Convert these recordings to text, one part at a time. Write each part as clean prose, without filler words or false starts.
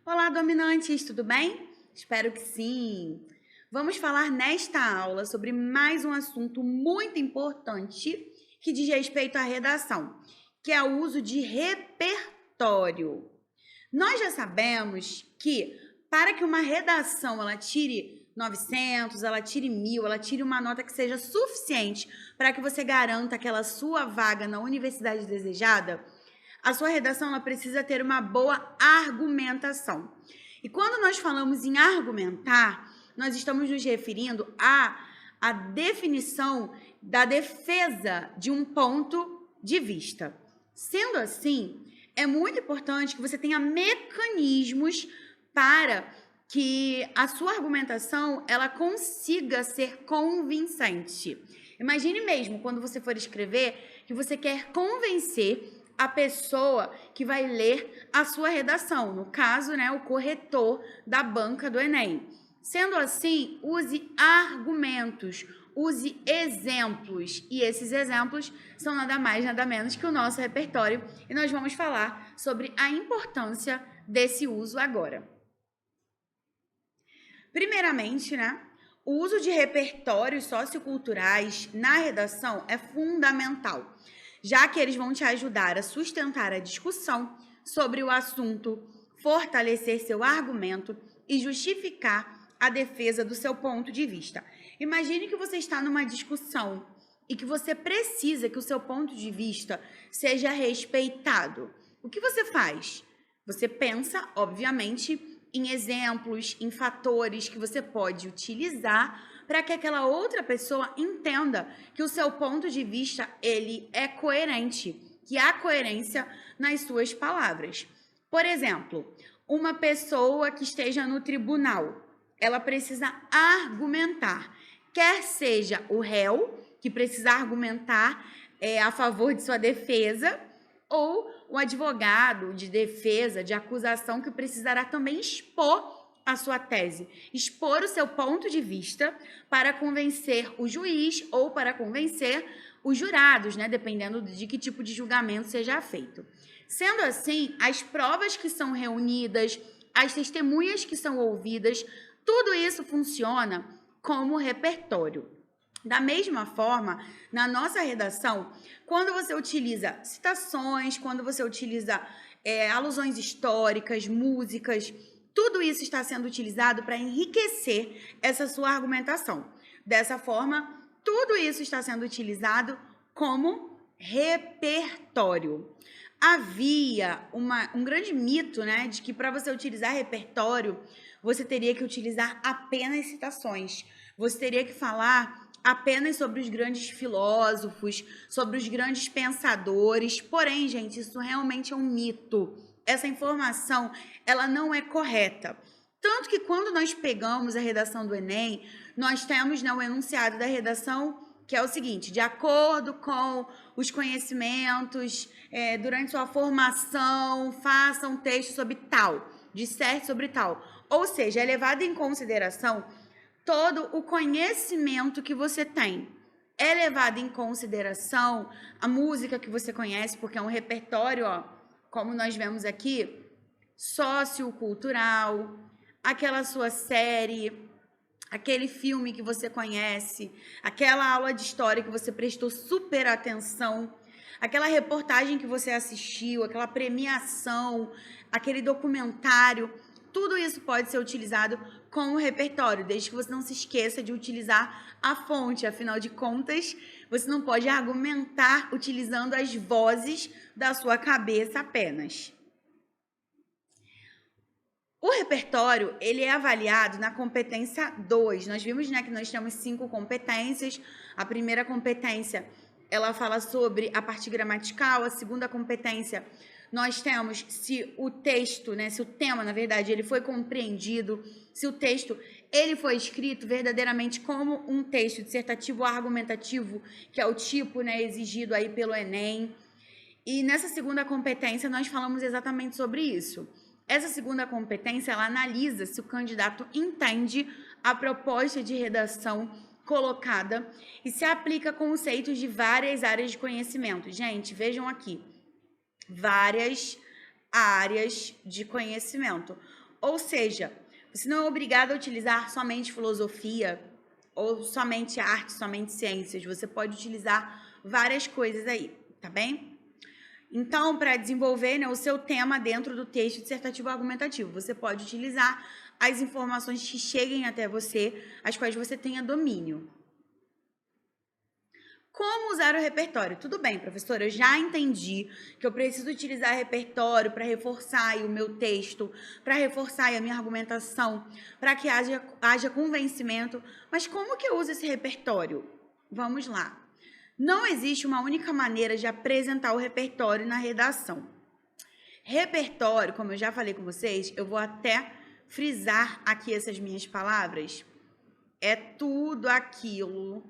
Olá, dominantes, tudo bem? Espero que sim! Vamos falar nesta aula sobre mais um assunto muito importante que diz respeito à redação, que é o uso de repertório. Nós já sabemos que para que uma redação ela tire 900, ela tire 1000, ela tire uma nota que seja suficiente para que você garanta aquela sua vaga na universidade desejada, a sua redação ela precisa ter uma boa argumentação. E quando nós falamos em argumentar, nós estamos nos referindo à definição da defesa de um ponto de vista. Sendo assim, é muito importante que você tenha mecanismos para que a sua argumentação ela consiga ser convincente. Imagine mesmo quando você for escrever que você quer convencer a pessoa que vai ler a sua redação, no caso, né, o corretor da banca do Enem. Sendo assim, use argumentos, use exemplos, e esses exemplos são nada mais, nada menos que o nosso repertório, e nós vamos falar sobre a importância desse uso agora. Primeiramente, né, o uso de repertórios socioculturais na redação é fundamental, já que eles vão te ajudar a sustentar a discussão sobre o assunto, fortalecer seu argumento e justificar a defesa do seu ponto de vista. Imagine que você está numa discussão e que você precisa que o seu ponto de vista seja respeitado. O que você faz? Você pensa, obviamente, em exemplos, em fatores que você pode utilizar para que aquela outra pessoa entenda que o seu ponto de vista ele é coerente, que há coerência nas suas palavras. Por exemplo, uma pessoa que esteja no tribunal, ela precisa argumentar, quer seja o réu, que precisa argumentar a favor de sua defesa, ou o advogado de defesa, de acusação, que precisará também expor a sua tese, expor o seu ponto de vista para convencer o juiz ou para convencer os jurados, né, dependendo de que tipo de julgamento seja feito. Sendo assim, as provas que são reunidas, as testemunhas que são ouvidas, tudo isso funciona como repertório. Da mesma forma, na nossa redação, quando você utiliza citações, quando você utiliza alusões históricas, músicas, tudo isso está sendo utilizado para enriquecer essa sua argumentação. Dessa forma, tudo isso está sendo utilizado como repertório. Havia um grande mito, né, de que para você utilizar repertório, você teria que utilizar apenas citações. Você teria que falar apenas sobre os grandes filósofos, sobre os grandes pensadores. Porém, gente, isso realmente é um mito. Essa informação, ela não é correta. Tanto que quando nós pegamos a redação do Enem, nós temos, né, o enunciado da redação, que é o seguinte: de acordo com os conhecimentos, durante sua formação, faça um texto sobre tal, disserte sobre tal. Ou seja, é levado em consideração todo o conhecimento que você tem. É levado em consideração a música que você conhece, porque é um repertório, ó, como nós vemos aqui, sociocultural, aquela sua série, aquele filme que você conhece, aquela aula de história que você prestou super atenção, aquela reportagem que você assistiu, aquela premiação, aquele documentário. Tudo isso pode ser utilizado como repertório, desde que você não se esqueça de utilizar a fonte. Afinal de contas, você não pode argumentar utilizando as vozes da sua cabeça apenas. O repertório, ele é avaliado na competência 2. Nós vimos, né, que nós temos 5 competências. A primeira competência, ela fala sobre a parte gramatical. A segunda competência, nós temos se o texto, né, se o tema, na verdade, ele foi compreendido, se o texto ele foi escrito verdadeiramente como um texto dissertativo ou argumentativo, que é o tipo, né, exigido aí pelo Enem. E nessa segunda competência nós falamos exatamente sobre isso. Essa segunda competência, ela analisa se o candidato entende a proposta de redação colocada e se aplica conceitos de várias áreas de conhecimento. Gente, vejam aqui, várias áreas de conhecimento. Ou seja, você não é obrigado a utilizar somente filosofia ou somente arte, somente ciências. Você pode utilizar várias coisas aí, tá bem? Então, para desenvolver, né, o seu tema dentro do texto dissertativo argumentativo, você pode utilizar as informações que cheguem até você, as quais você tenha domínio. Como usar o repertório? Tudo bem, professora, eu já entendi que eu preciso utilizar repertório para reforçar o meu texto, para reforçar a minha argumentação, para que haja convencimento. Mas como que eu uso esse repertório? Vamos lá. Não existe uma única maneira de apresentar o repertório na redação. Repertório, como eu já falei com vocês, eu vou até frisar aqui essas minhas palavras. É tudo aquilo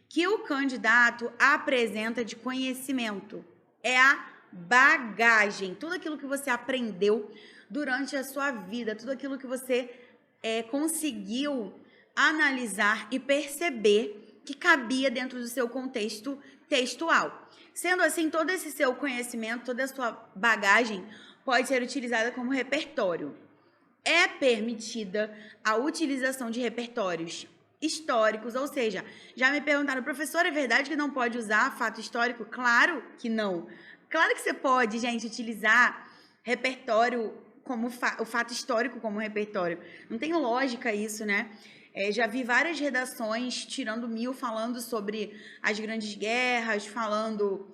que o candidato apresenta de conhecimento. É a bagagem, tudo aquilo que você aprendeu durante a sua vida, tudo aquilo que você conseguiu analisar e perceber que cabia dentro do seu contexto textual. Sendo assim, todo esse seu conhecimento, toda a sua bagagem pode ser utilizada como repertório. É permitida a utilização de repertórios históricos, ou seja, já me perguntaram, professor, é verdade que não pode usar fato histórico? Claro que não. Claro que você pode, gente, utilizar repertório como o fato histórico como repertório. Não tem lógica isso, né? Já vi várias redações tirando mil, falando sobre as grandes guerras, falando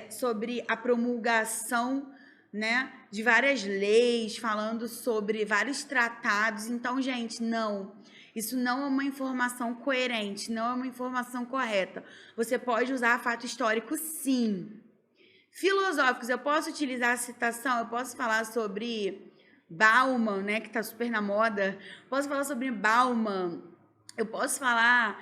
sobre a promulgação, né, de várias leis, falando sobre vários tratados. Então, gente, não. Isso não é uma informação coerente, não é uma informação correta. Você pode usar fato histórico, sim. Filosóficos, eu posso utilizar a citação, eu posso falar sobre Bauman, né, que está super na moda. Posso falar sobre Bauman. Eu posso falar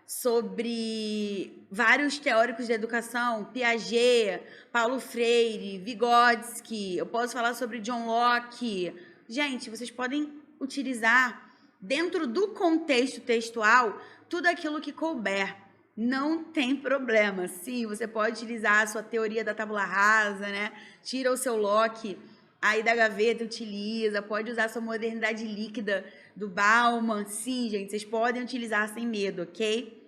sobre vários teóricos da educação, Piaget, Paulo Freire, Vygotsky. Eu posso falar sobre John Locke. Gente, vocês podem utilizar dentro do contexto textual tudo aquilo que couber. Não tem problema. Sim, você pode utilizar a sua teoria da tábula rasa, né? Tira o seu Locke aí da gaveta, utiliza. Pode usar a sua modernidade líquida do Bauman. Sim, gente, vocês podem utilizar sem medo, ok?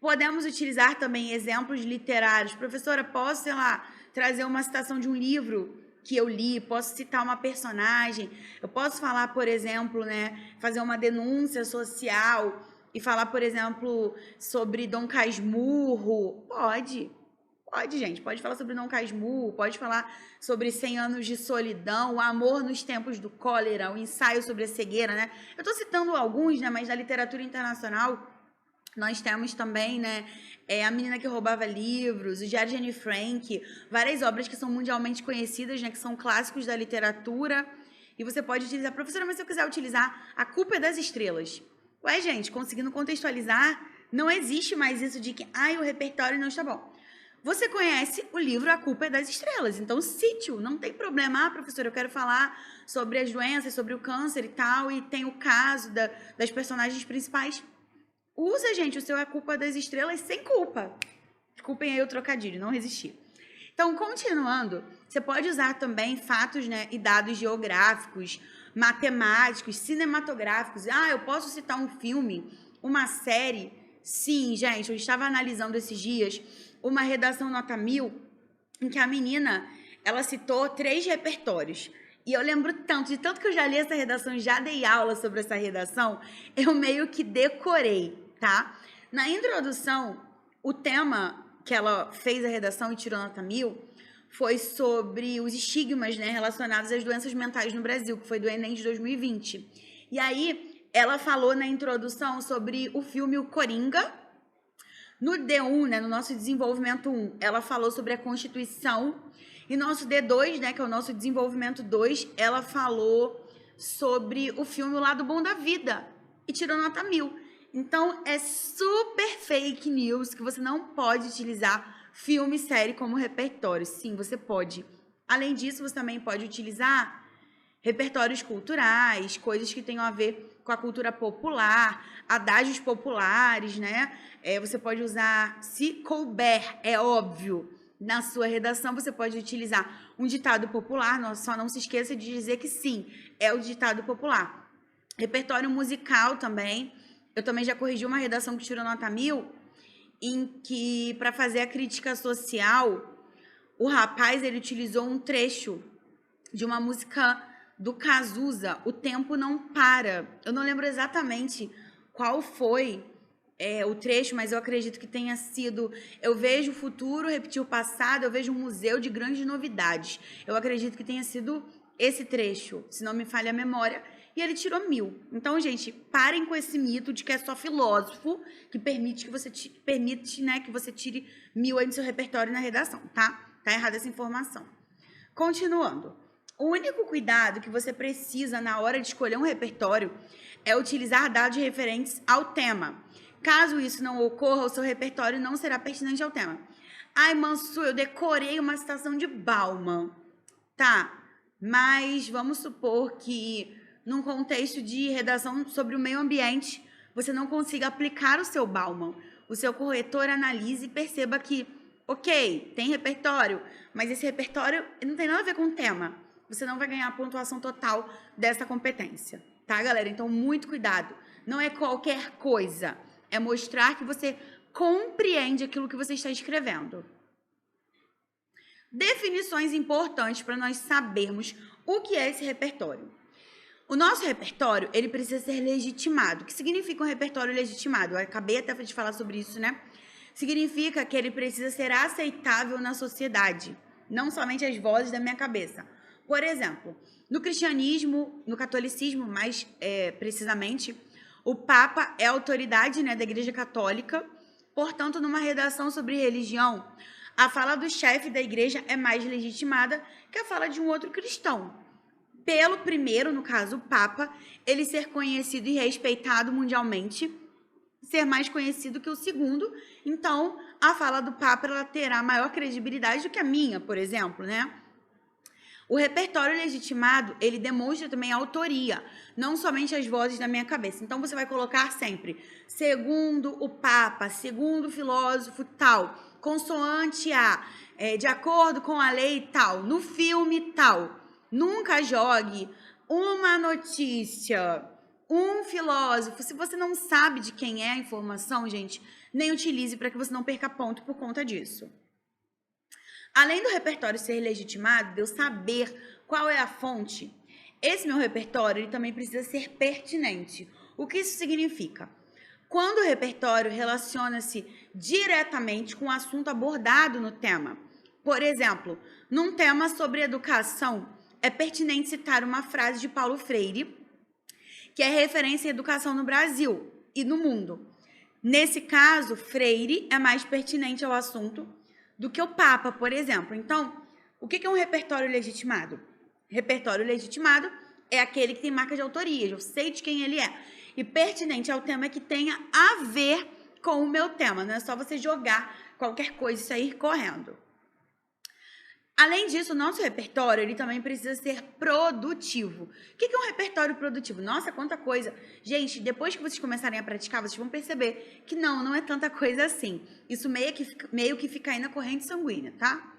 Podemos utilizar também exemplos literários. Professora, posso, sei lá, trazer uma citação de um livro que eu li, posso citar uma personagem, eu posso falar, por exemplo, né, fazer uma denúncia social e falar, por exemplo, sobre Dom Casmurro. Pode, gente, pode falar sobre Dom Casmurro, pode falar sobre 100 anos de solidão, o amor nos tempos do cólera, o ensaio sobre a cegueira, né? Eu estou citando alguns, né, mas da literatura internacional nós temos também, né, A Menina que Roubava Livros, o Diário de Anne Frank, várias obras que são mundialmente conhecidas, né, que são clássicos da literatura. E você pode utilizar, professora, mas se eu quiser utilizar A Culpa é das Estrelas. Ué, gente, conseguindo contextualizar, não existe mais isso de que, o repertório não está bom. Você conhece o livro A Culpa é das Estrelas, então cite-o, não tem problema. Professora, eu quero falar sobre as doenças, sobre o câncer e tal, e tem o caso das personagens principais. Usa, gente, o seu A Culpa das Estrelas sem culpa. Desculpem aí o trocadilho, não resisti. Então, continuando, você pode usar também fatos, né, e dados geográficos, matemáticos, cinematográficos. Eu posso citar um filme, uma série. Sim, gente, eu estava analisando esses dias uma redação nota 1000 em que a menina, ela citou 3 repertórios. E eu lembro de tanto que eu já li essa redação e já dei aula sobre essa redação, eu meio que decorei, tá? Na introdução, o tema que ela fez a redação e tirou nota 1000 foi sobre os estigmas, né, relacionados às doenças mentais no Brasil, que foi do Enem de 2020. E aí, ela falou na introdução sobre o filme O Coringa. No D1, né, no nosso desenvolvimento 1, ela falou sobre a Constituição. E nosso D2, né, que é o nosso desenvolvimento 2, ela falou sobre o filme O Lado Bom da Vida e tirou nota 1000. Então, é super fake news que você não pode utilizar filme e série como repertório. Sim, você pode. Além disso, você também pode utilizar repertórios culturais, coisas que tenham a ver com a cultura popular, adágios populares, né? Você pode usar, se couber, é óbvio, na sua redação, você pode utilizar um ditado popular, só não se esqueça de dizer que sim, é o ditado popular. Repertório musical também. Eu também já corrigi uma redação que tirou nota 1000, em que, para fazer a crítica social, o rapaz ele utilizou um trecho de uma música do Cazuza, O Tempo Não Para. Eu não lembro exatamente qual foi o trecho, mas eu acredito que tenha sido: eu vejo o futuro repetir o passado, eu vejo um museu de grandes novidades. Eu acredito que tenha sido esse trecho, se não me falha a memória, e ele tirou 1000. Então, gente, parem com esse mito de que é só filósofo que permite que você que você tire 1000 aí no seu repertório na redação, tá? Tá errada essa informação. Continuando. O único cuidado que você precisa na hora de escolher um repertório é utilizar dados referentes ao tema. Caso isso não ocorra, o seu repertório não será pertinente ao tema. Ai, Mansu, eu decorei uma citação de Bauman. Tá, mas vamos supor que num contexto de redação sobre o meio ambiente, você não consiga aplicar o seu Bauman. O seu corretor analise e perceba que, ok, tem repertório, mas esse repertório não tem nada a ver com o tema. Você não vai ganhar a pontuação total dessa competência, tá, galera? Então, muito cuidado. Não é qualquer coisa. É mostrar que você compreende aquilo que você está escrevendo. Definições importantes para nós sabermos o que é esse repertório. O nosso repertório, ele precisa ser legitimado. O que significa um repertório legitimado? Eu acabei até de falar sobre isso, né? Significa que ele precisa ser aceitável na sociedade, não somente as vozes da minha cabeça. Por exemplo, no cristianismo, no catolicismo, mais precisamente, o Papa é a autoridade, né, da Igreja Católica. Portanto, numa redação sobre religião, a fala do chefe da igreja é mais legitimada que a fala de um outro cristão. Pelo primeiro, no caso, o Papa, ele ser conhecido e respeitado mundialmente, ser mais conhecido que o segundo. Então, a fala do Papa ela terá maior credibilidade do que a minha, por exemplo, né? O repertório legitimado, ele demonstra também a autoria, não somente as vozes da minha cabeça. Então, você vai colocar sempre, segundo o Papa, segundo o filósofo tal, consoante a, de acordo com a lei tal, no filme tal. Nunca jogue uma notícia, um filósofo. Se você não sabe de quem é a informação, gente, nem utilize para que você não perca ponto por conta disso. Além do repertório ser legitimado, de eu saber qual é a fonte, esse meu repertório ele também precisa ser pertinente. O que isso significa? Quando o repertório relaciona-se diretamente com o assunto abordado no tema. Por exemplo, num tema sobre educação, é pertinente citar uma frase de Paulo Freire, que é referência à educação no Brasil e no mundo. Nesse caso, Freire é mais pertinente ao assunto do que o Papa, por exemplo. Então, o que é um repertório legitimado? Repertório legitimado é aquele que tem marca de autoria, eu sei de quem ele é. E pertinente ao tema que tenha a ver com o meu tema, não é só você jogar qualquer coisa e sair correndo. Além disso, o nosso repertório ele também precisa ser produtivo. O que é um repertório produtivo? Nossa, quanta coisa! Gente, depois que vocês começarem a praticar, vocês vão perceber que não é tanta coisa assim. Isso meio que fica aí na corrente sanguínea, tá?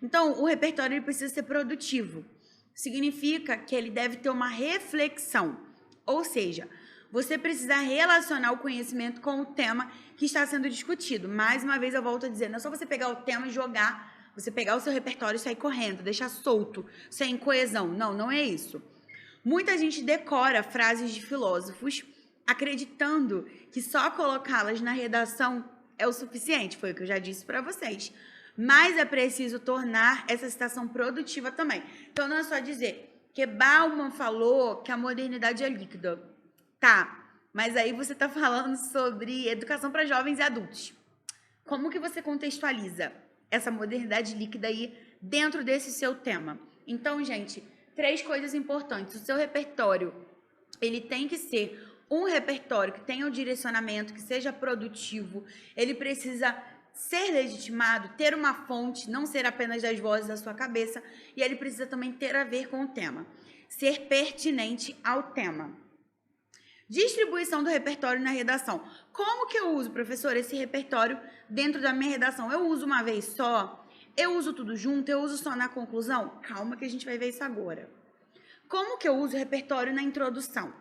Então, o repertório ele precisa ser produtivo. Significa que ele deve ter uma reflexão. Ou seja, você precisa relacionar o conhecimento com o tema que está sendo discutido. Mais uma vez, eu volto a dizer, não é só você pegar o tema e jogar. Você pegar o seu repertório e sair correndo, deixar solto, sem coesão. Não é isso. Muita gente decora frases de filósofos acreditando que só colocá-las na redação é o suficiente. Foi o que eu já disse para vocês. Mas é preciso tornar essa citação produtiva também. Então, não é só dizer que Bauman falou que a modernidade é líquida. Tá, mas aí você está falando sobre educação para jovens e adultos. Como que você contextualiza essa modernidade líquida aí dentro desse seu tema? Então, gente, 3 coisas importantes. O seu repertório, ele tem que ser um repertório que tenha um direcionamento, que seja produtivo. Ele precisa ser legitimado, ter uma fonte, não ser apenas das vozes da sua cabeça. E ele precisa também ter a ver com o tema. Ser pertinente ao tema. Distribuição do repertório na redação. Como que eu uso, professor, esse repertório dentro da minha redação? Eu uso uma vez só? Eu uso tudo junto? Eu uso só na conclusão? Calma que a gente vai ver isso agora. Como que eu uso o repertório na introdução?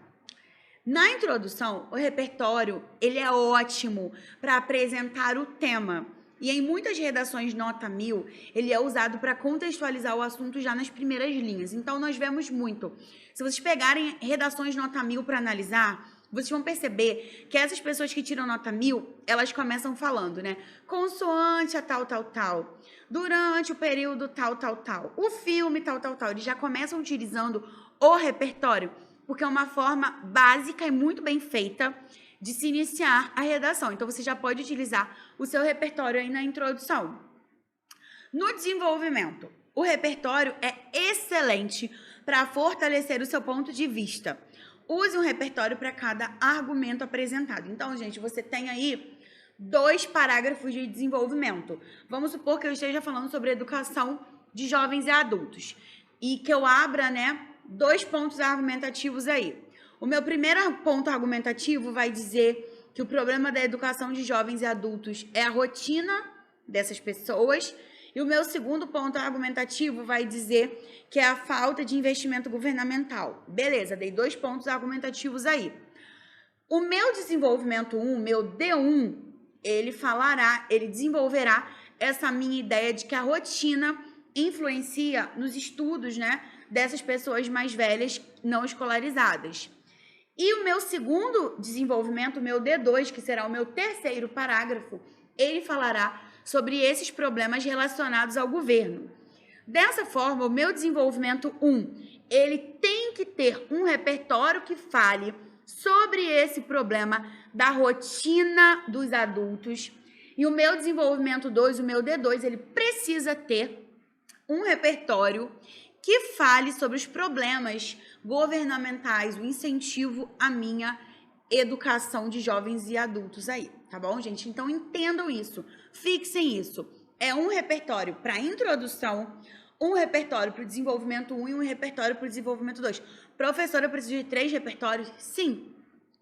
Na introdução, o repertório, ele é ótimo para apresentar o tema. E em muitas redações nota 1000, ele é usado para contextualizar o assunto já nas primeiras linhas. Então, nós vemos muito. Se vocês pegarem redações nota 1000 para analisar, vocês vão perceber que essas pessoas que tiram nota 1000, elas começam falando, né? Consoante a tal, tal, tal. Durante o período tal, tal, tal. O filme tal, tal, tal. Eles já começam utilizando o repertório, porque é uma forma básica e muito bem feita de se iniciar a redação. Então, você já pode utilizar o seu repertório aí na introdução. No desenvolvimento, o repertório é excelente para fortalecer o seu ponto de vista. Use um repertório para cada argumento apresentado. Então, gente, você tem aí 2 parágrafos de desenvolvimento. Vamos supor que eu esteja falando sobre educação de jovens e adultos e que eu abra, né, 2 pontos argumentativos aí. O meu primeiro ponto argumentativo vai dizer que o problema da educação de jovens e adultos é a rotina dessas pessoas. E o meu segundo ponto argumentativo vai dizer que é a falta de investimento governamental. Beleza, dei 2 pontos argumentativos aí. O meu desenvolvimento 1, meu D1, ele desenvolverá essa minha ideia de que a rotina influencia nos estudos, né, dessas pessoas mais velhas não escolarizadas. E o meu segundo desenvolvimento, o meu D2, que será o meu terceiro parágrafo, ele falará sobre esses problemas relacionados ao governo. Dessa forma, o meu desenvolvimento 1, ele tem que ter um repertório que fale sobre esse problema da rotina dos adultos. E o meu desenvolvimento 2, o meu D2, ele precisa ter um repertório que fale sobre os problemas governamentais, o incentivo à minha educação de jovens e adultos aí, tá bom, gente? Então, entendam isso, fixem isso. É um repertório para introdução, um repertório para o desenvolvimento 1 e um repertório para o desenvolvimento 2. Professora, eu preciso de 3 repertórios? Sim,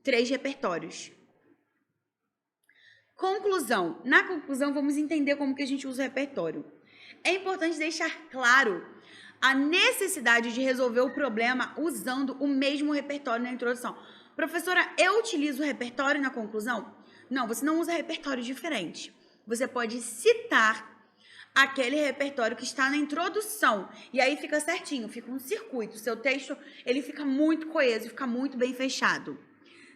3 repertórios. Conclusão. Na conclusão, vamos entender como que a gente usa o repertório. É importante deixar claro a necessidade de resolver o problema usando o mesmo repertório na introdução. Professora, eu utilizo o repertório na conclusão? Não, você não usa repertório diferente. Você pode citar aquele repertório que está na introdução. E aí fica certinho, fica um circuito. O seu texto, ele fica muito coeso, fica muito bem fechado.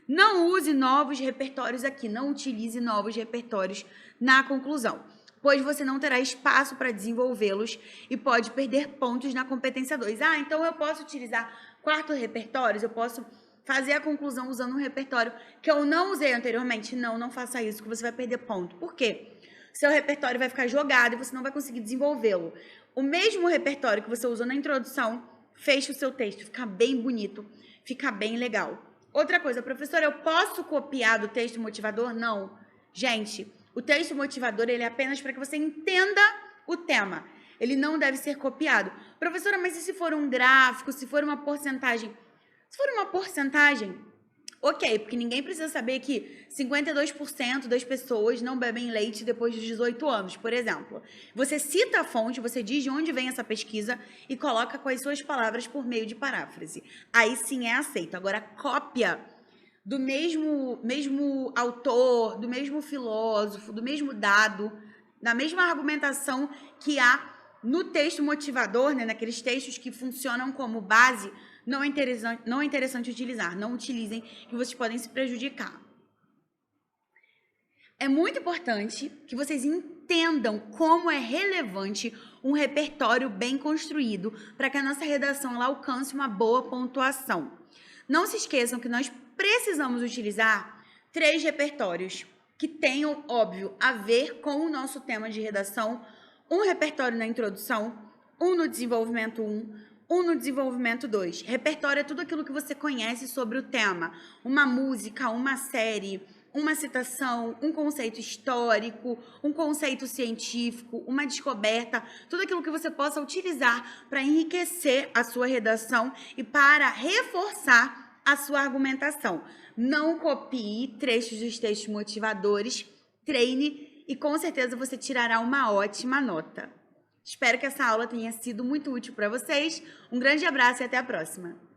Não use novos repertórios aqui, não utilize novos repertórios na conclusão, pois você não terá espaço para desenvolvê-los e pode perder pontos na competência 2. Ah, então eu posso utilizar 4 repertórios, eu posso fazer a conclusão usando um repertório que eu não usei anteriormente. Não, não faça isso, que você vai perder ponto. Por quê? Seu repertório vai ficar jogado e você não vai conseguir desenvolvê-lo. O mesmo repertório que você usou na introdução, fecha o seu texto, fica bem bonito, fica bem legal. Outra coisa, professora, eu posso copiar do texto motivador? Não. Gente, o texto motivador, ele é apenas para que você entenda o tema. Ele não deve ser copiado. Professora, mas e se for um gráfico, se for uma porcentagem? Se for uma porcentagem, ok, porque ninguém precisa saber que 52% das pessoas não bebem leite depois dos 18 anos, por exemplo. Você cita a fonte, você diz de onde vem essa pesquisa e coloca com as suas palavras por meio de paráfrase. Aí sim é aceito. Agora, cópia do mesmo autor, do mesmo filósofo, do mesmo dado, da mesma argumentação que há no texto motivador, né, naqueles textos que funcionam como base, não é interessante utilizar. Não utilizem, que vocês podem se prejudicar. É muito importante que vocês entendam como é relevante um repertório bem construído para que a nossa redação ela alcance uma boa pontuação. Não se esqueçam que nós precisamos utilizar 3 repertórios que tenham, óbvio, a ver com o nosso tema de redação. Um repertório na introdução, um no desenvolvimento 1, um no desenvolvimento 2. Repertório é tudo aquilo que você conhece sobre o tema. Uma música, uma série, uma citação, um conceito histórico, um conceito científico, uma descoberta, tudo aquilo que você possa utilizar para enriquecer a sua redação e para reforçar a sua argumentação. Não copie trechos dos textos motivadores, treine e com certeza você tirará uma ótima nota. Espero que essa aula tenha sido muito útil para vocês. Um grande abraço e até a próxima!